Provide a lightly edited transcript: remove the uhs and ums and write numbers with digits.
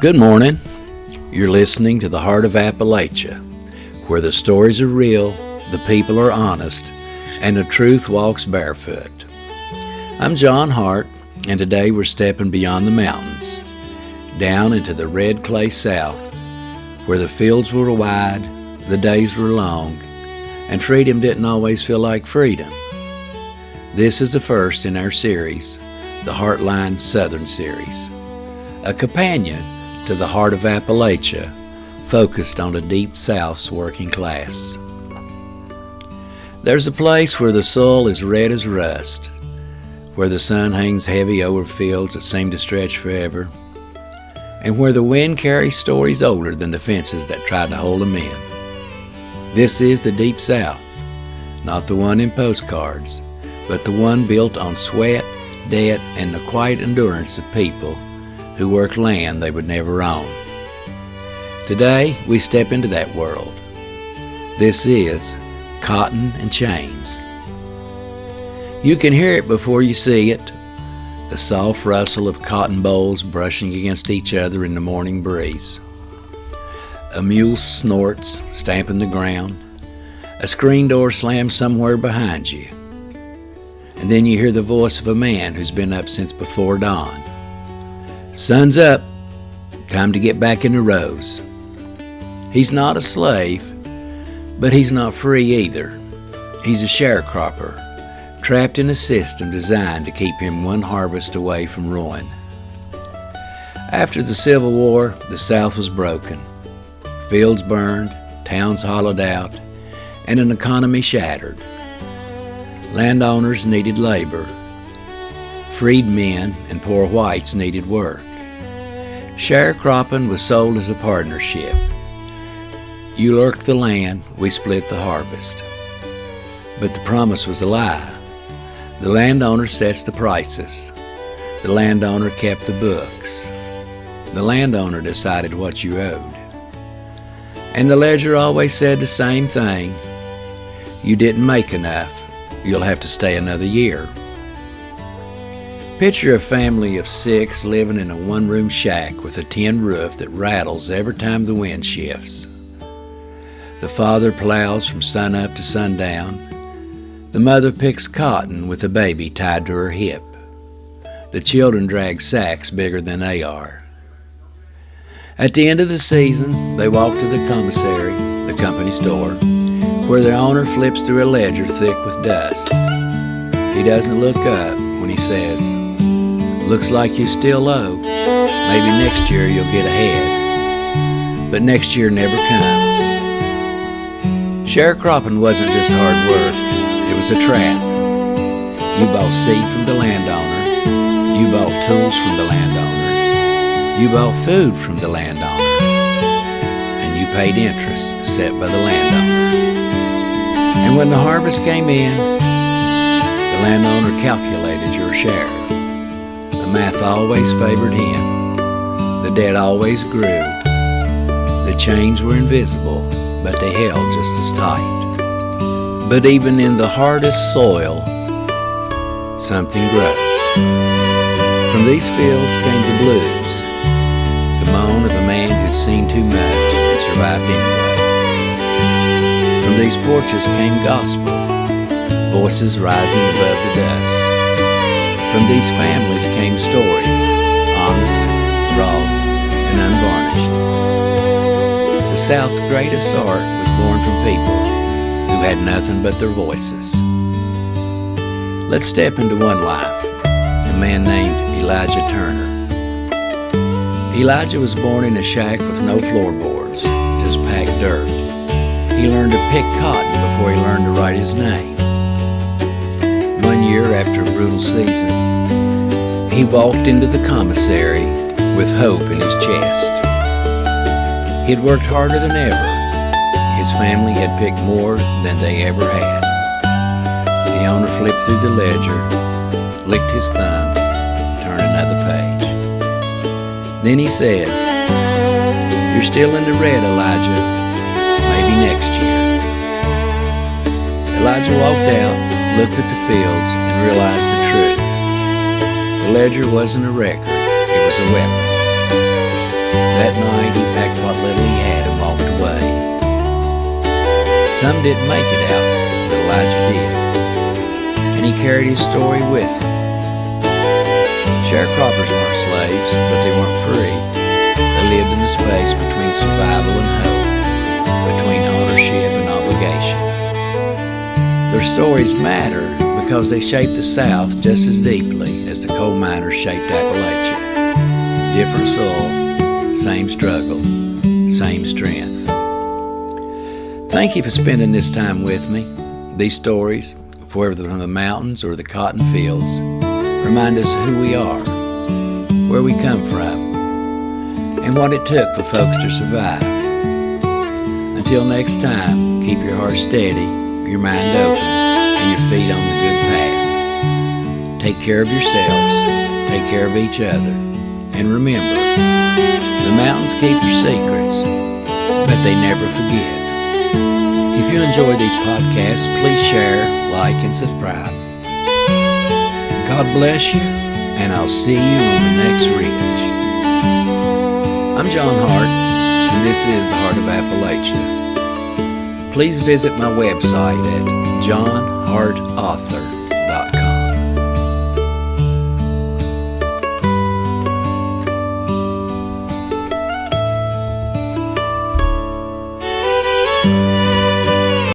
Good morning. You're listening to the Hart of Appalachia, where the stories are real, the people are honest, and the truth walks barefoot. I'm John Hart, and today we're stepping beyond the mountains, down into the red clay south, where the fields were wide, the days were long, and freedom didn't always feel like freedom. This is the first in our series, the Heartline Southern Series, a companion to the Hart of Appalachia, focused on the Deep South's working class. There's a place where the soil is red as rust, where the sun hangs heavy over fields that seem to stretch forever, and where the wind carries stories older than the fences that tried to hold them in. This is the Deep South, not the one in postcards, but the one built on sweat, debt, and the quiet endurance of people who work land they would never own. Today, we step into that world. This is Cotton and Chains. You can hear it before you see it, the soft rustle of cotton bolls brushing against each other in the morning breeze. A mule snorts, stamping the ground. A screen door slams somewhere behind you. And then you hear the voice of a man who's been up since before dawn. Sun's up. Time to get back in the rows. He's not a slave, but he's not free either. He's a sharecropper, trapped in a system designed to keep him one harvest away from ruin. After the Civil War, the South was broken. Fields burned, towns hollowed out, and an economy shattered. Landowners needed labor. Freedmen and poor whites needed work. Sharecropping was sold as a partnership. You lurked the land, we split the harvest. But the promise was a lie. The landowner sets the prices. The landowner kept the books. The landowner decided what you owed. And the ledger always said the same thing. You didn't make enough. You'll have to stay another year. Picture a family of 6 living in a one-room shack with a tin roof that rattles every time the wind shifts. The father plows from sunup to sundown. The mother picks cotton with a baby tied to her hip. The children drag sacks bigger than they are. At the end of the season, they walk to the commissary, the company store, where the owner flips through a ledger thick with dust. He doesn't look up when he says, "Looks like you still owe. Maybe next year you'll get ahead." But next year never comes. Sharecropping wasn't just hard work, it was a trap. You bought seed from the landowner, you bought tools from the landowner, you bought food from the landowner, and you paid interest set by the landowner. And when the harvest came in, the landowner calculated your share. The math always favored him. The debt always grew. The chains were invisible, but they held just as tight. But even in the hardest soil, something grows. From these fields came the blues, the moan of a man who'd seen too much and survived anyway. From these porches came gospel, voices rising above the dust. From these families came stories, honest, raw, and unvarnished. The South's greatest art was born from people who had nothing but their voices. Let's step into one life, a man named Elijah Turner. Elijah was born in a shack with no floorboards, just packed dirt. He learned to pick cotton before he learned to write his name. One year after a brutal season, he walked into the commissary with hope in his chest. He'd worked harder than ever. His family had picked more than they ever had. The owner flipped through the ledger, licked his thumb, turned another page. Then he said, "You're still in the red, Elijah. Maybe next year." Elijah walked out, looked at the fields, and realized the truth. The ledger wasn't a record, it was a weapon. That night he packed what little he had and walked away. Some didn't make it out, but Elijah did, and he carried his story with him. Sharecroppers weren't slaves, but they weren't free. They lived in the space between survival and hope, between ownership and obligation. Their stories matter because they shaped the South just as deeply as the coal miners shaped Appalachia. Different soil, same struggle, same strength. Thank you for spending this time with me. These stories, whether from the mountains or the cotton fields, remind us who we are, where we come from, and what it took for folks to survive. Until next time, keep your heart steady, your mind open, and your feet on the good path. Take care of yourselves, take care of each other, and remember, the mountains keep your secrets, but they never forget. If you enjoy these podcasts, please share, like, and subscribe. God bless you, and I'll see you on the next ridge. I'm John Hart, and this is the Hart of Appalachia. Please visit my website at johnhartauthor.com.